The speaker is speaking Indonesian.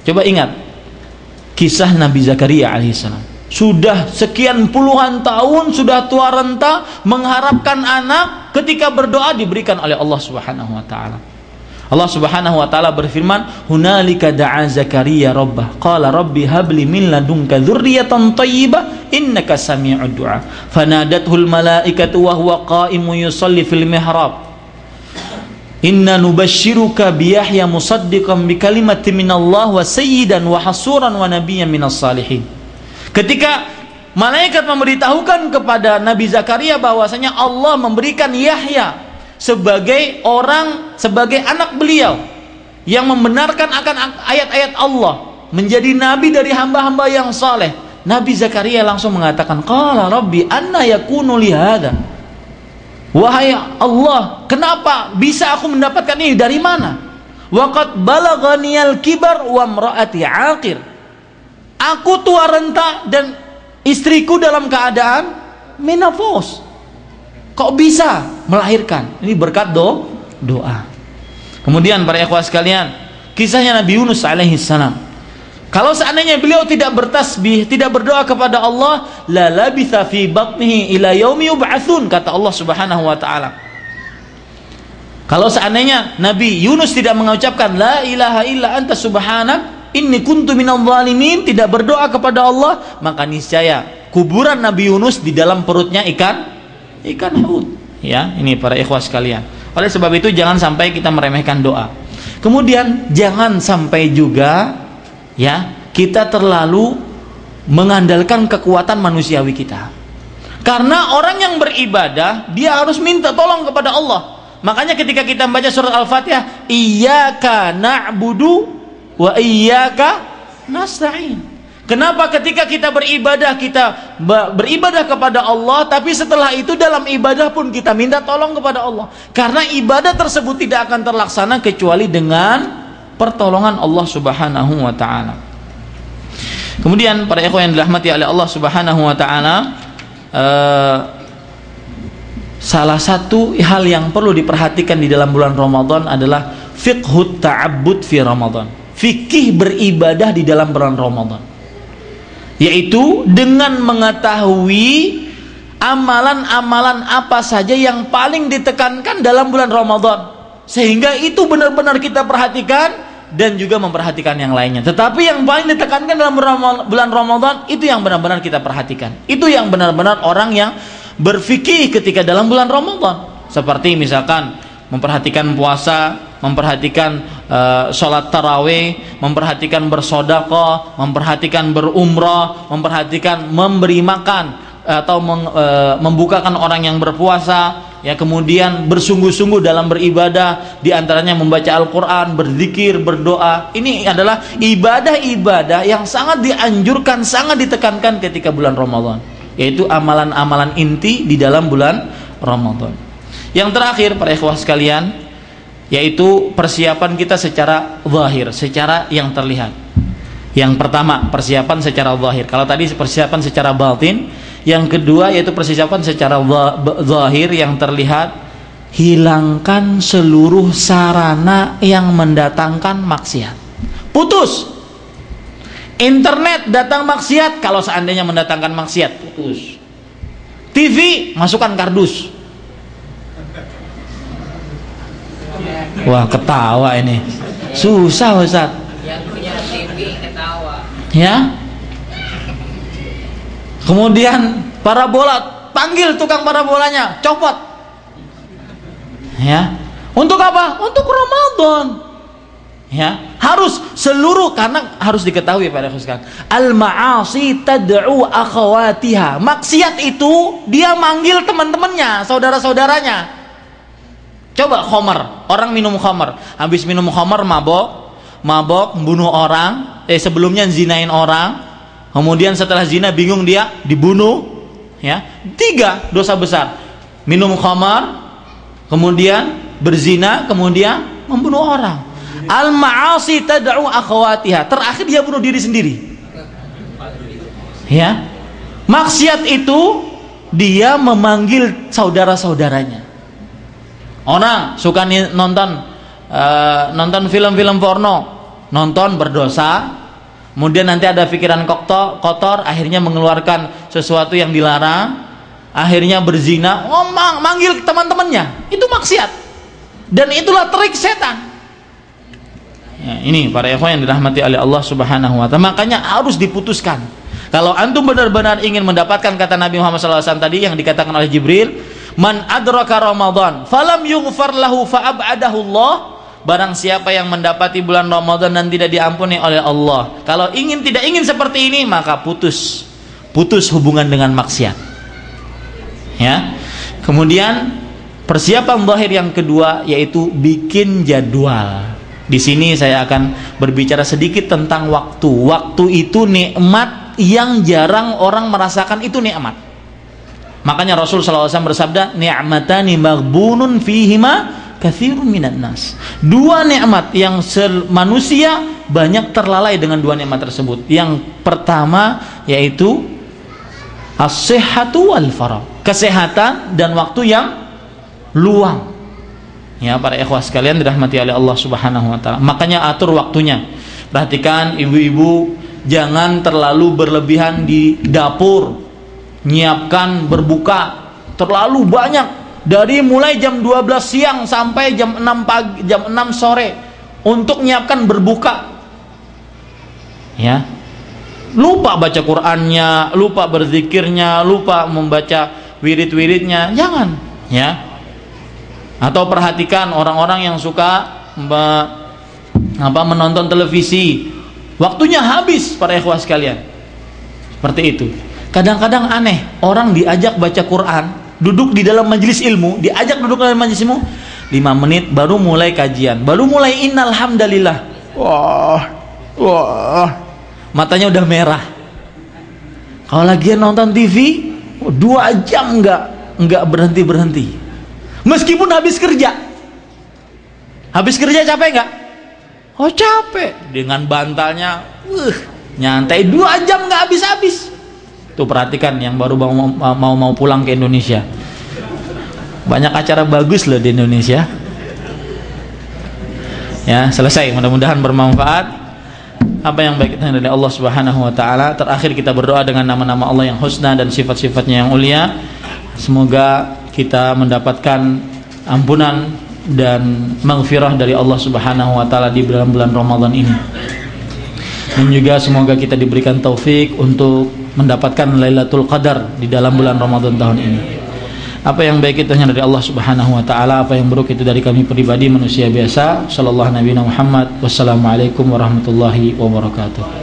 Coba ingat kisah Nabi Zakaria alaihissalam. Sudah sekian puluhan tahun, sudah tua renta, mengharapkan anak, ketika berdoa diberikan oleh Allah Subhanahu wa taala. Allah Subhanahu wa taala berfirman, "Hunalika da'a Zakaria rabbah, qala rabbi habli min ladunka dzurriyyatan thayyibah innaka sami'ud du'a." Fanadathul malaikatu wa huwa qa'imun yusalli fil mihrab. Inna nubashshiruka bi Yahya musaddiqan bi kalimatin minallah wa sayyidan wa hasuran wa nabiyyan minas salihin. Ketika malaikat memberitahukan kepada Nabi Zakaria bahwasanya Allah memberikan Yahya sebagai anak beliau yang membenarkan akan ayat-ayat Allah, menjadi nabi dari hamba-hamba yang saleh, Nabi Zakaria langsung mengatakan, qala rabbi anna yakunu li hadza. Wahai Allah, kenapa bisa aku mendapatkan ini, dari mana? Waqad balaghaniyal kibar wa imraati aqir. Aku tua renta dan istriku dalam keadaan menopause. Kok bisa melahirkan? Ini berkat doa. Kemudian para ikhwah sekalian, kisahnya Nabi Yunus alaihissalam. Kalau seandainya beliau tidak bertasbih, tidak berdoa kepada Allah, la labitha fi batnihi ila yaumi yub'atsun, kata Allah Subhanahu wa taala. Kalau seandainya Nabi Yunus tidak mengucapkan la ilaha illa anta subhanak inni kuntu minadh dhalimin, tidak berdoa kepada Allah, maka niscaya kuburan Nabi Yunus di dalam perutnya ikan hut. Ya, ini para ikhwah sekalian. Oleh sebab itu jangan sampai kita meremehkan doa. Kemudian jangan sampai juga ya kita terlalu mengandalkan kekuatan manusiawi kita. Karena orang yang beribadah dia harus minta tolong kepada Allah. Makanya ketika kita membaca surat Al-Fatihah, iyyaka na'budu wa iyyaka nasta'in. Kenapa ketika kita beribadah kepada Allah, tapi setelah itu dalam ibadah pun kita minta tolong kepada Allah? Karena ibadah tersebut tidak akan terlaksana kecuali dengan pertolongan Allah Subhanahu wa taala. Kemudian para ikhwan yang dirahmati oleh Allah Subhanahu wa taala, salah satu hal yang perlu diperhatikan di dalam bulan Ramadan adalah fiqhut ta'abbud fi Ramadan. Fikih beribadah di dalam bulan Ramadan, yaitu dengan mengetahui amalan-amalan apa saja yang paling ditekankan dalam bulan Ramadan, sehingga itu benar-benar kita perhatikan dan juga memperhatikan yang lainnya. Tetapi yang paling ditekankan dalam bulan Ramadan itu yang benar-benar kita perhatikan. Itu yang benar-benar orang yang berfikih ketika dalam bulan Ramadan, seperti misalkan memperhatikan puasa, memperhatikan sholat tarawih, memperhatikan bersedekah, memperhatikan berumrah, memperhatikan memberi makan atau membukakan orang yang berpuasa, ya, kemudian bersungguh-sungguh dalam beribadah, diantaranya membaca Al-Quran, berzikir, berdoa. Ini adalah ibadah-ibadah yang sangat dianjurkan, sangat ditekankan ketika bulan Ramadan, yaitu amalan-amalan inti di dalam bulan Ramadan. Yang terakhir para ikhwah sekalian, yaitu persiapan kita secara zahir, secara yang terlihat. Yang pertama, persiapan secara zahir. Kalau tadi persiapan secara batin, yang kedua yaitu persiapan secara zahir yang terlihat. Hilangkan seluruh sarana yang mendatangkan maksiat. Putus. Internet datang maksiat, kalau seandainya mendatangkan maksiat, putus. TV masukkan kardus. Wah, ketawa ini. Susah Ustaz. Yang punya TV ketawa. Ya. Kemudian parabola, panggil tukang parabolanya, copot. Ya. Untuk apa? Untuk Ramadan. Ya, harus seluruh, karena harus diketahui pada khususkan al-ma'asi tad'u akhawatiha. Maksiat itu dia manggil teman-temannya, saudara-saudaranya. Coba khamar, orang minum khamar, habis minum khamar mabok, membunuh orang, sebelumnya zinain orang, kemudian setelah zina bingung dia dibunuh, ya. 3 dosa besar. Minum khamar, kemudian berzina, kemudian membunuh orang. Al-ma'asi tad'u akhawatiha. Terakhir dia bunuh diri sendiri. Ya. Maksiat itu dia memanggil saudara-saudaranya. Orang suka nonton film-film porno, nonton berdosa, kemudian nanti ada pikiran kotor, akhirnya mengeluarkan sesuatu yang dilarang, akhirnya berzina, manggil teman-temannya, itu maksiat, dan itulah trik setan. Ya, ini para ikhwan yang dirahmati oleh Allah Subhanahu wa ta'ala. Makanya harus diputuskan. Kalau antum benar-benar ingin mendapatkan kata Nabi Muhammad SAW tadi yang dikatakan oleh Jibril, man adraka Ramadan falam yughfar lahu fa'ab'adahu Allah, barang siapa yang mendapati bulan Ramadan dan tidak diampuni oleh Allah, kalau tidak ingin seperti ini, maka putus hubungan dengan maksiat. Ya. Kemudian persiapan zahir yang kedua yaitu bikin jadwal. Di sini saya akan berbicara sedikit tentang waktu. Waktu itu nikmat yang jarang orang merasakan, itu nikmat. Makanya Rasul SAW bersabda, ni'matani maghbunun fihima katsirun minan nas. Dua nikmat yang manusia banyak terlalai dengan dua nikmat tersebut. Yang pertama yaitu as-sihhatu wal faragh, kesehatan dan waktu yang luang. Ya, para ikhwah sekalian dirahmati oleh Allah Subhanahu wa ta'ala. Makanya atur waktunya. Perhatikan ibu-ibu, jangan terlalu berlebihan di dapur. Nyiapkan berbuka terlalu banyak, dari mulai jam 12 siang sampai jam 6 pagi, jam 6 sore untuk nyiapkan berbuka. Ya. Lupa baca Qur'annya, lupa berzikirnya, lupa membaca wirid-wiridnya. Jangan, ya. Atau perhatikan orang-orang yang suka menonton televisi, waktunya habis, para ikhwah sekalian. Seperti itu. Kadang-kadang aneh, orang diajak baca Quran, duduk di dalam majelis ilmu, diajak duduk dalam majelis ilmu, 5 menit baru mulai kajian, baru mulai innal hamdalillah. Wah, matanya udah merah. Kalau lagi nonton TV 2 jam nggak berhenti. Meskipun habis kerja capek nggak? Oh capek, dengan bantalnya, nyantai 2 jam nggak habis-habis. Tuh perhatikan yang baru mau pulang ke Indonesia, banyak acara bagus loh di Indonesia. Ya, selesai, mudah-mudahan bermanfaat. Apa yang baik dari Allah Subhanahu wa ta'ala. Terakhir kita berdoa dengan nama-nama Allah yang husna dan sifat-sifatnya yang mulia. Semoga kita mendapatkan ampunan dan maghfirah dari Allah Subhanahu wa ta'ala di bulan Ramadan ini. Dan juga semoga kita diberikan taufik untuk mendapatkan Lailatul Qadar di dalam bulan Ramadan tahun ini. Apa yang baik itu hanya dari Allah Subhanahu wa ta'ala, apa yang buruk itu dari kami pribadi manusia biasa. Sallallahu Nabi Muhammad. Wassalamualaikum warahmatullahi wabarakatuh.